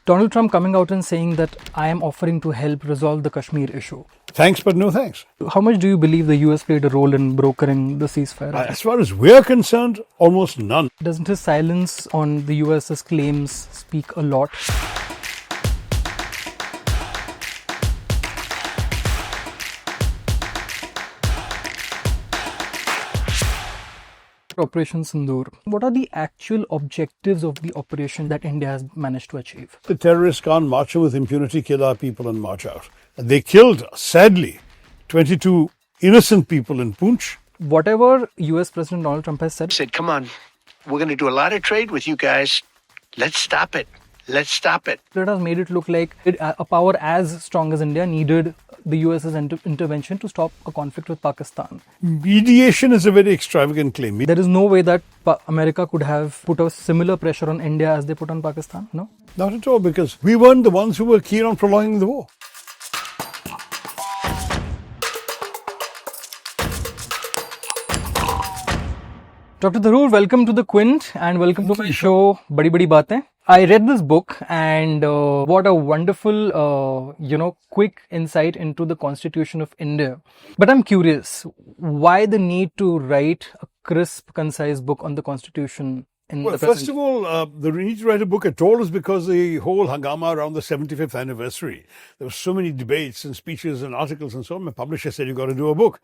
Donald Trump coming out and saying that I am offering to help resolve the Kashmir issue. Thanks, but no thanks. How much do you believe the US played a role in brokering the ceasefire? As far as we're concerned, almost none. Doesn't his silence on the US's claims speak a lot? Operation Sindoor. What are the actual objectives of the operation that India has managed to achieve? The terrorists can't march in with impunity, kill our people and march out. And they killed, sadly, 22 innocent people in Poonch. Whatever US President Donald Trump has said, come on, we're going to do a lot of trade with you guys. Let's stop it. Let's stop it. That has made it look like a power as strong as India needed the US's intervention to stop a conflict with Pakistan. Mediation is a very extravagant claim. There is no way that America could have put a similar pressure on India as they put on Pakistan, no? Not at all, because we weren't the ones who were keen on prolonging the war. Dr. Tharoor, welcome to the Quint and welcome to my show, Badi Baatein. I read this book and what a wonderful, quick insight into the Constitution of India. But I'm curious, why the need to write a crisp, concise book on the Constitution? First of all, the need to write a book at all is because the whole hangama around the 75th anniversary. There were so many debates and speeches and articles and so on. My publisher said, you've got to do a book.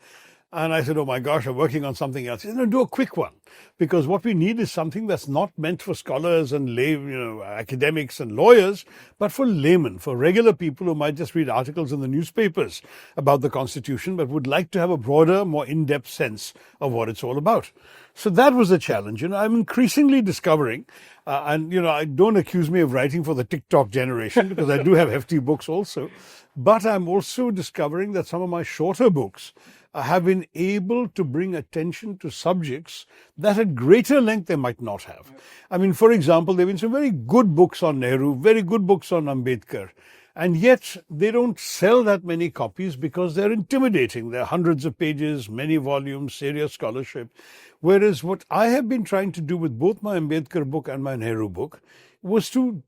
And I said, oh my gosh, I'm working on something else. He said, no, do a quick one. Because what we need is something that's not meant for scholars and lay, academics and lawyers, but for laymen, for regular people who might just read articles in the newspapers about the Constitution, but would like to have a broader, more in-depth sense of what it's all about. So that was the challenge. I'm increasingly discovering, I don't accuse me of writing for the TikTok generation, because I do have hefty books also, but I'm also discovering that some of my shorter books have been able to bring attention to subjects that at greater length they might not have. I mean, for example, there have been some very good books on Nehru, very good books on Ambedkar, and yet they don't sell that many copies because they're intimidating. They're hundreds of pages, many volumes, serious scholarship. Whereas what I have been trying to do with both my Ambedkar book and my Nehru book was to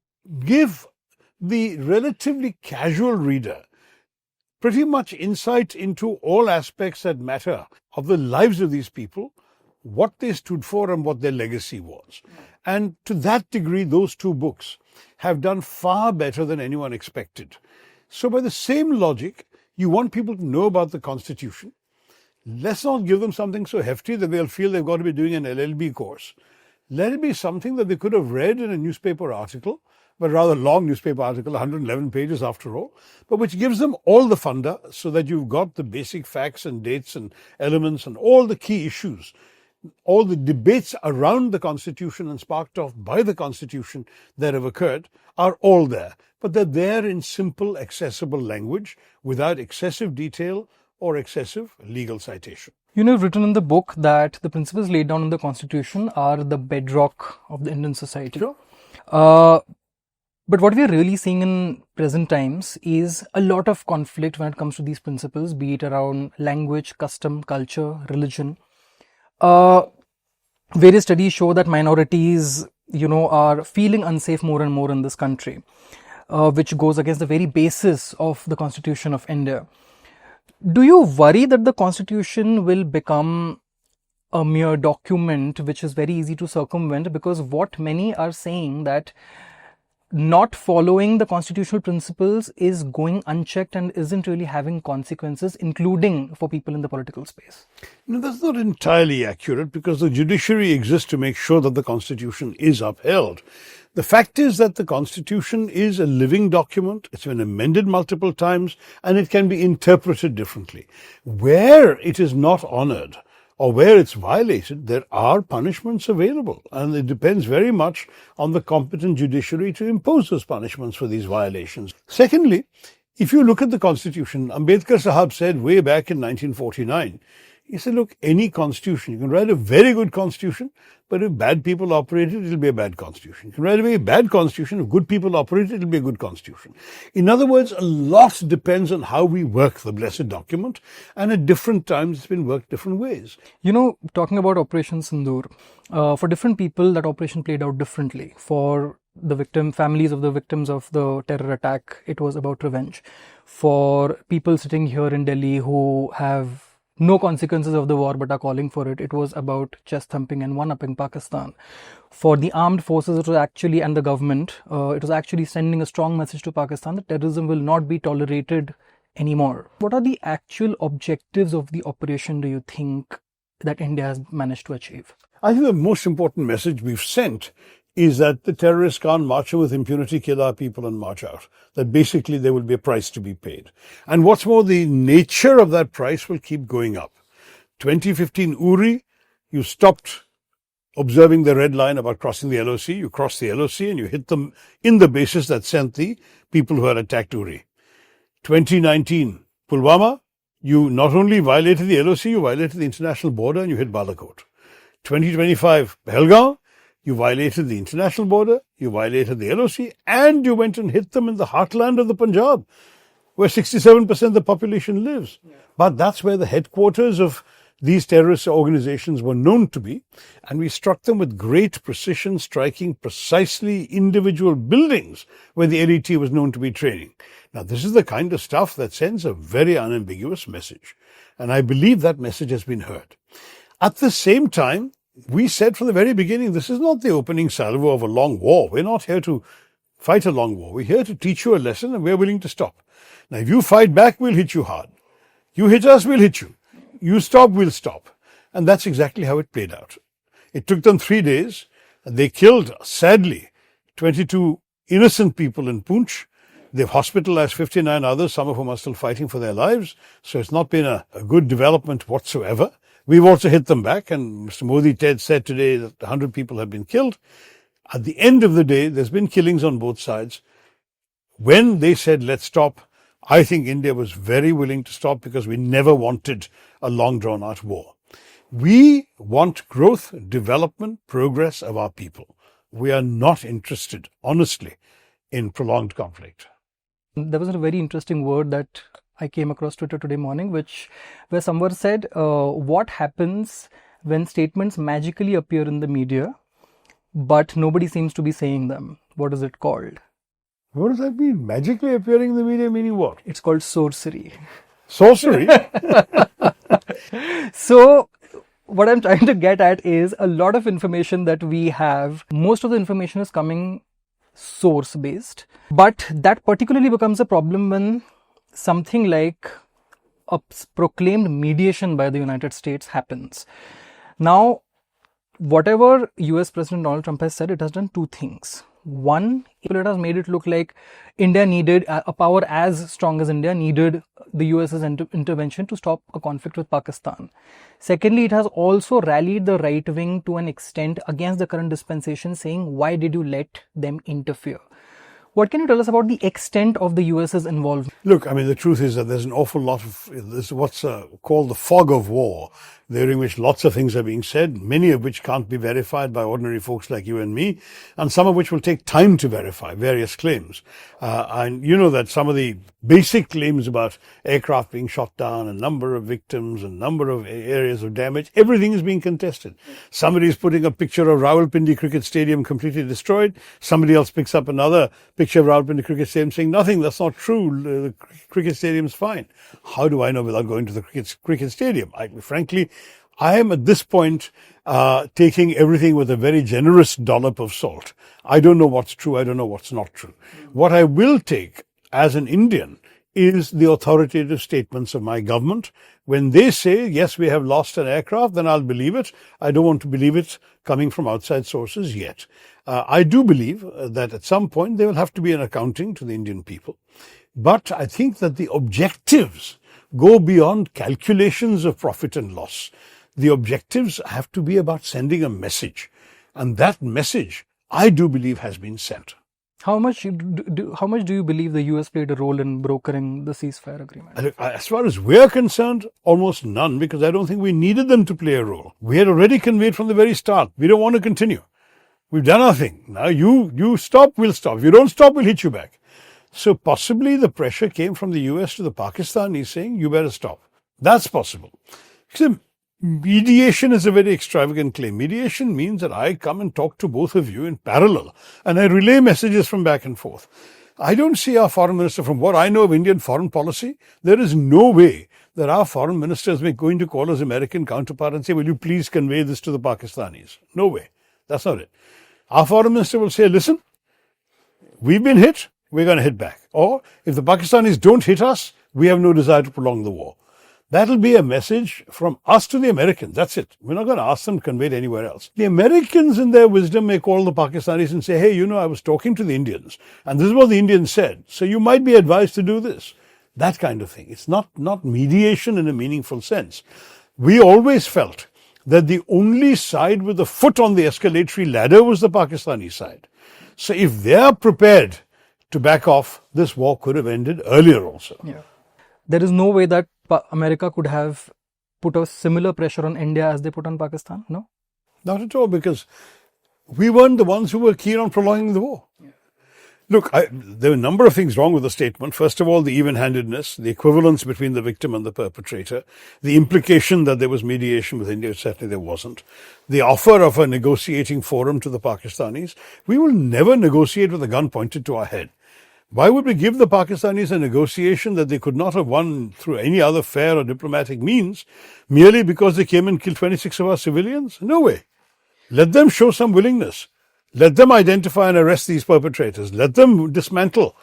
give the relatively casual reader pretty much insight into all aspects that matter of the lives of these people, what they stood for and what their legacy was. And to that degree, those two books have done far better than anyone expected. So by the same logic, you want people to know about the Constitution. Let's not give them something so hefty that they'll feel they've got to be doing an LLB course. Let it be something that they could have read in a newspaper article, but rather long newspaper article, 111 pages after all, but which gives them all the funda so that you've got the basic facts and dates and elements and all the key issues, all the debates around the Constitution and sparked off by the Constitution that have occurred are all there. But they're there in simple, accessible language without excessive detail or excessive legal citation. You've written in the book that the principles laid down in the Constitution are the bedrock of the Indian society. Sure. But what we are really seeing in present times is a lot of conflict when it comes to these principles, be it around language, custom, culture, religion. Various studies show that minorities, are feeling unsafe more and more in this country, which goes against the very basis of the Constitution of India. Do you worry that the Constitution will become a mere document which is very easy to circumvent? Because what many are saying that not following the constitutional principles is going unchecked and isn't really having consequences, including for people in the political space. No, that's not entirely accurate because the judiciary exists to make sure that the Constitution is upheld. The fact is that the Constitution is a living document. It's been amended multiple times and it can be interpreted differently. Where it is not honored, or where it's violated, there are punishments available. And it depends very much on the competent judiciary to impose those punishments for these violations. Secondly, if you look at the Constitution, Ambedkar Sahab said way back in 1949, he said, look, any constitution, you can write a very good constitution, but if bad people operate it, it'll be a bad constitution. You can write a very bad constitution, if good people operate it, it'll be a good constitution. In other words, a lot depends on how we work the blessed document, and at different times it's been worked different ways. Talking about Operation Sindoor, for different people, that operation played out differently. For families of the victims of the terror attack, it was about revenge. For people sitting here in Delhi who have no consequences of the war but are calling for it, it was about chest thumping and one-upping Pakistan. For the armed forces, it was actually, and the government, it was actually sending a strong message to Pakistan that terrorism will not be tolerated anymore. What are the actual objectives of the operation, do you think, that India has managed to achieve? I think the most important message we've sent is that the terrorists can't march in with impunity, kill our people and march out. That basically there will be a price to be paid. And what's more, the nature of that price will keep going up. 2015 Uri, you stopped observing the red line about crossing the LOC. You crossed the LOC and you hit them in the bases that sent the people who had attacked Uri. 2019 Pulwama, you not only violated the LOC, you violated the international border and you hit Balakot. 2025 Pahalgam, you violated the international border, you violated the LOC, and you went and hit them in the heartland of the Punjab, where 67% of the population lives. Yeah. But that's where the headquarters of these terrorist organizations were known to be, and we struck them with great precision, striking precisely individual buildings where the LET was known to be training. Now, this is the kind of stuff that sends a very unambiguous message, and I believe that message has been heard. At the same time, we said from the very beginning, this is not the opening salvo of a long war. We're not here to fight a long war. We're here to teach you a lesson, and we're willing to stop. Now, if you fight back, we'll hit you hard. You hit us, we'll hit you. You stop, we'll stop. And that's exactly how it played out. It took them 3 days, and they killed, sadly, 22 innocent people in Poonch. They've hospitalized 59 others, some of whom are still fighting for their lives. So it's not been a good development whatsoever. We've also hit them back, and Mr. Modi said today that 100 people have been killed. At the end of the day, there's been killings on both sides. When they said, let's stop, I think India was very willing to stop because we never wanted a long drawn-out war. We want growth, development, progress of our people. We are not interested, honestly, in prolonged conflict. There was a very interesting word that I came across Twitter today morning, where someone said, what happens when statements magically appear in the media, but nobody seems to be saying them? What is it called? What does that mean? Magically appearing in the media, meaning what? It's called sorcery. Sorcery? So, what I'm trying to get at is a lot of information that we have, most of the information is coming source-based, but that particularly becomes a problem when something like a proclaimed mediation by the United States happens. Now, whatever US President Donald Trump has said, it has done two things. One, it has made it look like India needed, a power as strong as India needed the US's intervention to stop a conflict with Pakistan. Secondly, it has also rallied the right wing to an extent against the current dispensation, saying, why did you let them interfere? What can you tell us about the extent of the US's involvement? Look, I mean, the truth is that there's an awful lot of this, what's called the fog of war, during which lots of things are being said, many of which can't be verified by ordinary folks like you and me, and some of which will take time to verify, various claims. And you know that some of the basic claims about aircraft being shot down, a number of victims, a number of areas of damage, everything is being contested. Somebody is putting a picture of Rawalpindi Cricket Stadium completely destroyed. Somebody else picks up another picture of Rawalpindi Cricket Stadium saying, nothing, that's not true, the cricket stadium's fine. How do I know without going to the cricket stadium? Frankly, I am at this point taking everything with a very generous dollop of salt. I don't know what's true. I don't know what's not true. What I will take as an Indian is the authoritative statements of my government. When they say, yes, we have lost an aircraft, then I'll believe it. I don't want to believe it coming from outside sources yet. I do believe that at some point there will have to be an accounting to the Indian people. But I think that the objectives go beyond calculations of profit and loss. The objectives have to be about sending a message. And that message, I do believe, has been sent. How much do you believe the US played a role in brokering the ceasefire agreement? As far as we're concerned, almost none, because I don't think we needed them to play a role. We had already conveyed from the very start, we don't want to continue. We've done our thing. Now you stop, we'll stop. If you don't stop, we'll hit you back. So possibly the pressure came from the US to the Pakistanis saying, you better stop. That's possible. See, Mediation is a very extravagant claim. Mediation means that I come and talk to both of you in parallel and I relay messages from back and forth. I don't see our foreign minister, from what I know of Indian foreign policy, there is no way that our foreign minister is going to call his American counterpart and say, will you please convey this to the Pakistanis? No way. That's not it. Our foreign minister will say, listen, we've been hit, we're going to hit back. Or if the Pakistanis don't hit us, we have no desire to prolong the war. That'll be a message from us to the Americans. That's it. We're not going to ask them to convey it anywhere else. The Americans, in their wisdom, may call the Pakistanis and say, hey, I was talking to the Indians, and this is what the Indians said, so you might be advised to do this. That kind of thing. It's not mediation in a meaningful sense. We always felt that the only side with a foot on the escalatory ladder was the Pakistani side. So if they are prepared to back off, this war could have ended earlier also. Yeah. There is no way that America could have put a similar pressure on India as they put on Pakistan, no? Not at all, because we weren't the ones who were keen on prolonging the war. Yeah. Look, there are a number of things wrong with the statement. First of all, the even-handedness, the equivalence between the victim and the perpetrator, the implication that there was mediation with India, certainly there wasn't, the offer of a negotiating forum to the Pakistanis. We will never negotiate with a gun pointed to our head. Why would we give the Pakistanis a negotiation that they could not have won through any other fair or diplomatic means merely because they came and killed 26 of our civilians? No way. Let them show some willingness. Let them identify and arrest these perpetrators. Let them dismantle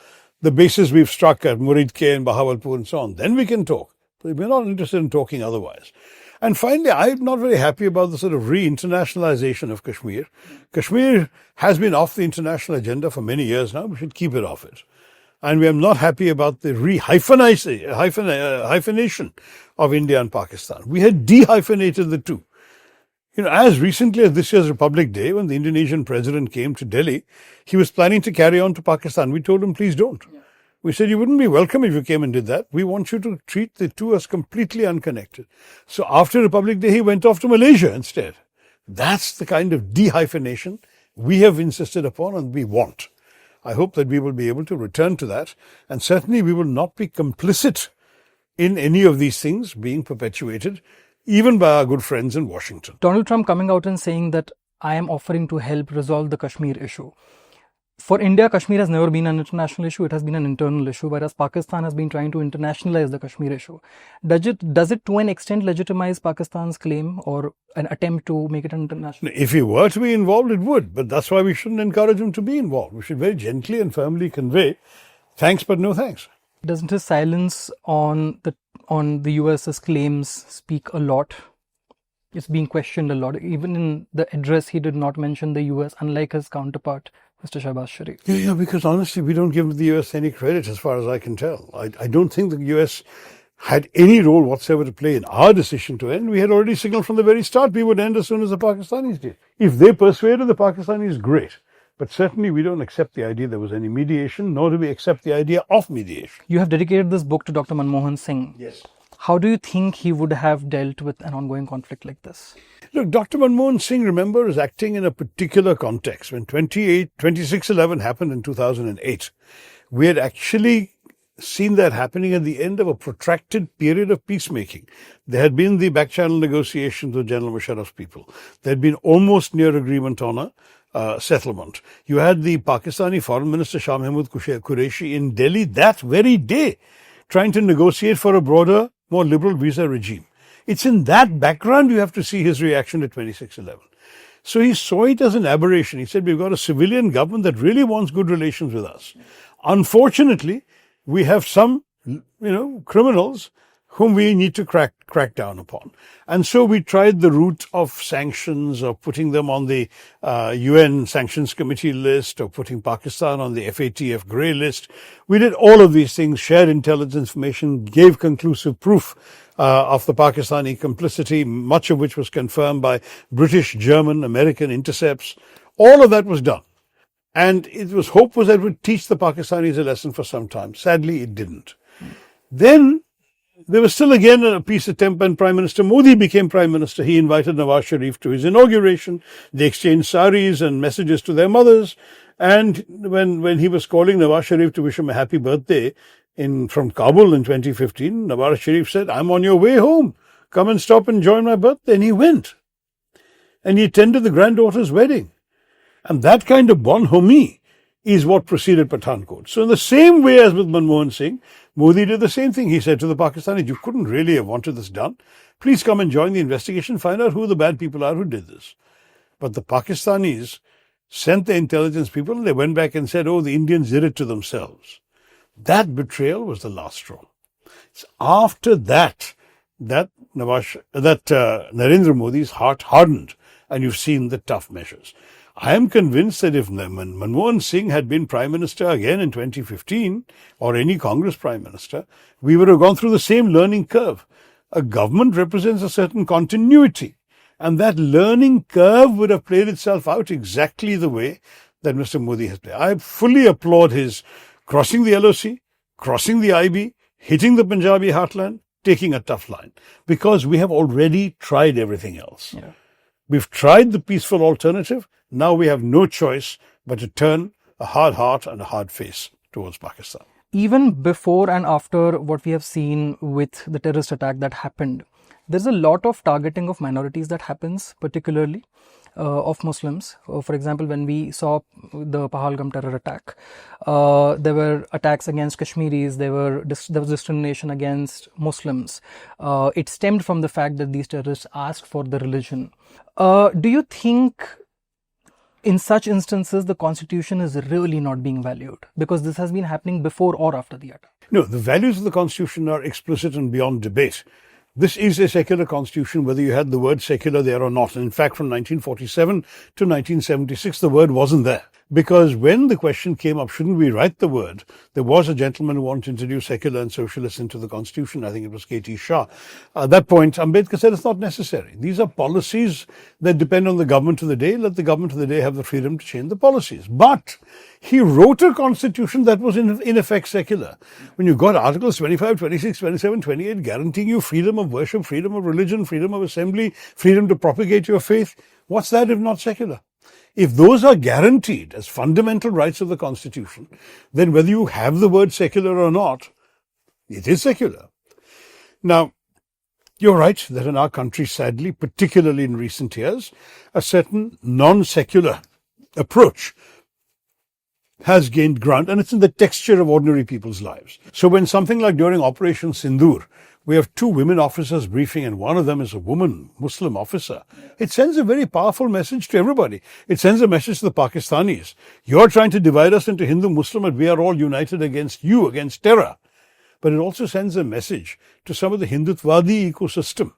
the bases we've struck at Muridke and Bahawalpur and so on. Then we can talk. But we're not interested in talking otherwise. And finally, I'm not very happy about the sort of re-internationalization of Kashmir. Kashmir has been off the international agenda for many years now. We should keep it off it. And we are not happy about the hyphenation of India and Pakistan. We had dehyphenated the two. As recently as this year's Republic Day, when the Indonesian president came to Delhi, he was planning to carry on to Pakistan. We told him, please don't. Yeah. We said, you wouldn't be welcome if you came and did that. We want you to treat the two as completely unconnected. So after Republic Day, he went off to Malaysia instead. That's the kind of dehyphenation we have insisted upon and we want. I hope that we will be able to return to that. And certainly we will not be complicit in any of these things being perpetuated, even by our good friends in Washington. Donald Trump coming out and saying that I am offering to help resolve the Kashmir issue. For India, Kashmir has never been an international issue. It has been an internal issue, whereas Pakistan has been trying to internationalize the Kashmir issue. Does it to an extent legitimize Pakistan's claim or an attempt to make it international? If he were to be involved, it would. But that's why we shouldn't encourage him to be involved. We should very gently and firmly convey, thanks but no thanks. Doesn't his silence on the US's claims speak a lot? It's being questioned a lot. Even in the address, he did not mention the US, unlike his counterpart, Mr. Shahbaz Sharif. Yeah, because honestly, we don't give the US any credit as far as I can tell. I don't think the US had any role whatsoever to play in our decision to end. We had already signaled from the very start we would end as soon as the Pakistanis did. If they persuaded the Pakistanis, great. But certainly we don't accept the idea there was any mediation, nor do we accept the idea of mediation. You have dedicated this book to Dr. Manmohan Singh. Yes. How do you think he would have dealt with an ongoing conflict like this? Look, Dr. Manmohan Singh, remember, is acting in a particular context. When 26/11 happened in 2008, we had actually seen that happening at the end of a protracted period of peacemaking. There had been the back-channel negotiations with General Musharraf's people. There had been almost near agreement on a settlement. You had the Pakistani Foreign Minister Shah Mahmood Qureshi in Delhi that very day, trying to negotiate for a broader, more liberal visa regime. It's in that background you have to see his reaction to 26/11. So he saw it as an aberration. He said, we've got a civilian government that really wants good relations with us. Unfortunately, we have some, criminals whom we need to crack down upon. And so we tried the route of sanctions, of putting them on the UN Sanctions Committee list, or putting Pakistan on the FATF grey list. We did all of these things, shared intelligence information, gave conclusive proof of the Pakistani complicity, much of which was confirmed by British, German, American intercepts. All of that was done. And hope was that it would teach the Pakistanis a lesson for some time. Sadly, it didn't. Then there was still again a peace attempt when Prime Minister Modi became Prime Minister. He invited Nawaz Sharif to his inauguration. They exchanged saris and messages to their mothers. And when he was calling Nawaz Sharif to wish him a happy birthday from Kabul in 2015, Nawaz Sharif said, I'm on your way home. come and stop and join my birthday. And he went. And he attended the granddaughter's wedding. And that kind of bonhomie is what preceded Pathankot. So in the same way as with Manmohan Singh, Modi did the same thing. He said to the Pakistanis, you couldn't really have wanted this done. Please come and join the investigation, find out who the bad people are who did this. But the Pakistanis sent the intelligence people and they went back and said, oh, the Indians did it to themselves. That betrayal was the last straw. It's after that Narendra Modi's heart hardened and you've seen the tough measures. I am convinced that if Manmohan Singh had been Prime Minister again in 2015, or any Congress Prime Minister, we would have gone through the same learning curve. A government represents a certain continuity, and that learning curve would have played itself out exactly the way that Mr. Modi has played. I fully applaud his crossing the LOC, crossing the IB, hitting the Punjabi heartland, taking a tough line, because we have already tried everything else. Yeah. We've tried the peaceful alternative. Now we have no choice but to turn a hard heart and a hard face towards Pakistan. Even before and after what we have seen with the terrorist attack that happened, there's a lot of targeting of minorities that happens, particularly of Muslims. For example, when we saw the Pahalgam terror attack, there were attacks against Kashmiris, there was discrimination against Muslims. It stemmed from the fact that these terrorists asked for the religion. Do you think in such instances the constitution is really not being valued? Because this has been happening before or after the attack. No, the values of the constitution are explicit and beyond debate. This is a secular constitution, whether you had the word secular there or not. And in fact, from 1947 to 1976, the word wasn't there. Because when the question came up, shouldn't we write the word? There was a gentleman who wanted to introduce secular and socialist into the constitution. I think it was K.T. Shah. At that point, Ambedkar said it's not necessary. These are policies that depend on the government of the day. Let the government of the day have the freedom to change the policies. But he wrote a constitution that was in effect secular. When you got Articles 25, 26, 27, 28 guaranteeing you freedom of worship, freedom of religion, freedom of assembly, freedom to propagate your faith, what's that if not secular? If those are guaranteed as fundamental rights of the Constitution, then whether you have the word secular or not, it is secular. Now, you're right that in our country, sadly, particularly in recent years, a certain non-secular approach has gained ground, and it's in the texture of ordinary people's lives. So when something like during Operation Sindoor, we have two women officers briefing and one of them is a woman Muslim officer, it sends a very powerful message to everybody. It sends a message to the Pakistanis. You're trying to divide us into Hindu, Muslim, and we are all united against you, against terror. But it also sends a message to some of the Hindutvadi ecosystem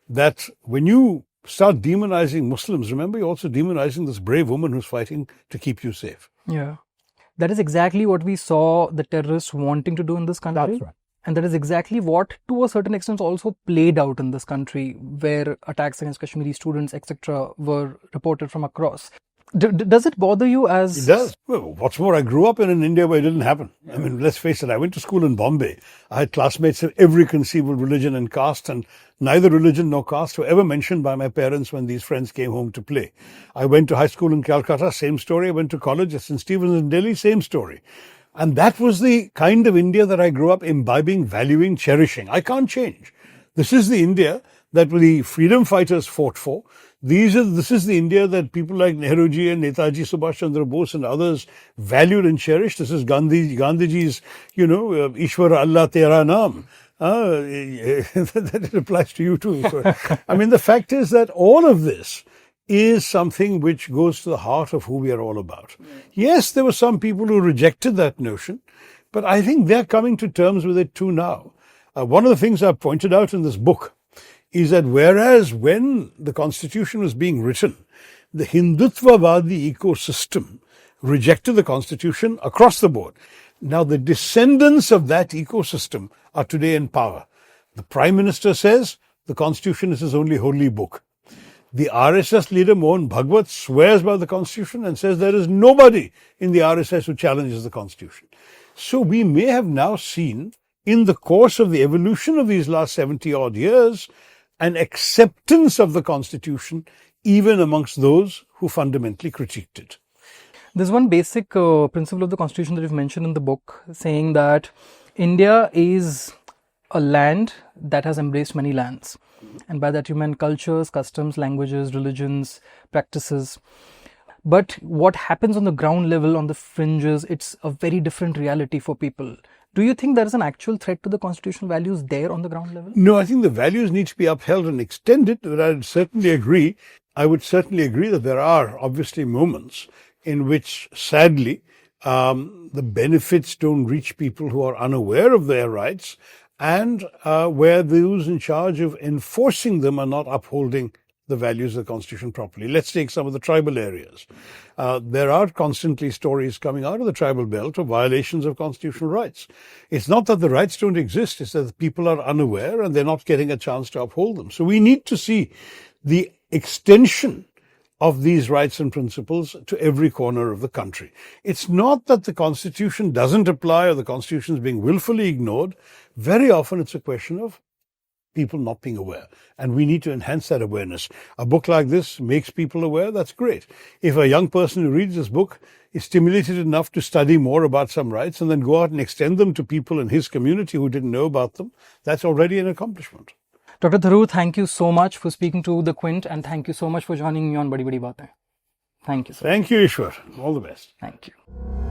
that when you start demonizing Muslims, remember you're also demonizing this brave woman who's fighting to keep you safe. Yeah. That is exactly what we saw the terrorists wanting to do in this country. That's right. And that is exactly what, to a certain extent, also played out in this country, where attacks against Kashmiri students, etc., were reported from across. Does it bother you as... It does. Well, what's more, I grew up in an India where it didn't happen. I mean, let's face it, I went to school in Bombay. I had classmates of every conceivable religion and caste, and neither religion nor caste were ever mentioned by my parents when these friends came home to play. I went to high school in Calcutta, same story. I went to college at St. Stephen's in Delhi, same story. And that was the kind of India that I grew up imbibing, valuing, cherishing. I can't change. This is the India that the freedom fighters fought for. This is the India that people like Nehruji and Netaji Subhash Chandra Bose and others valued and cherished. This is Gandhiji's, Ishwara Allah Tera Naam. That applies to you too. So, I mean, the fact is that all of this is something which goes to the heart of who we are all about. Yes, there were some people who rejected that notion, but I think they're coming to terms with it too now. One of the things I've pointed out in this book is that whereas when the Constitution was being written, the Hindutvavadi ecosystem rejected the Constitution across the board. Now the descendants of that ecosystem are today in power. The Prime Minister says the Constitution is his only holy book. The RSS leader Mohan Bhagwat swears by the Constitution and says there is nobody in the RSS who challenges the Constitution. So we may have now seen in the course of the evolution of these last 70 odd years an acceptance of the Constitution even amongst those who fundamentally critiqued it. There's one basic principle of the Constitution that you've mentioned in the book, saying that India is a land that has embraced many lands. And by that you meant cultures, customs, languages, religions, practices. But what happens on the ground level, on the fringes, it's a very different reality for people. Do you think there is an actual threat to the constitutional values there on the ground level? No, I think the values need to be upheld and extended, but I would certainly agree that there are obviously moments in which, sadly, the benefits don't reach people who are unaware of their rights, and where those in charge of enforcing them are not upholding the values of the Constitution properly. Let's take some of the tribal areas. There are constantly stories coming out of the tribal belt of violations of constitutional rights. It's not that the rights don't exist, it's that the people are unaware and they're not getting a chance to uphold them. So we need to see the extension of these rights and principles to every corner of the country. It's not that the Constitution doesn't apply or the Constitution is being willfully ignored. Very often it's a question of people not being aware. And we need to enhance that awareness. A book like this makes people aware, that's great. If a young person who reads this book is stimulated enough to study more about some rights and then go out and extend them to people in his community who didn't know about them, that's already an accomplishment. Dr. Tharoor, thank you so much for speaking to the Quint, and thank you so much for joining me on Badi Badi Baatein. Thank you, sir. Thank you, Ishwar. All the best. Thank you.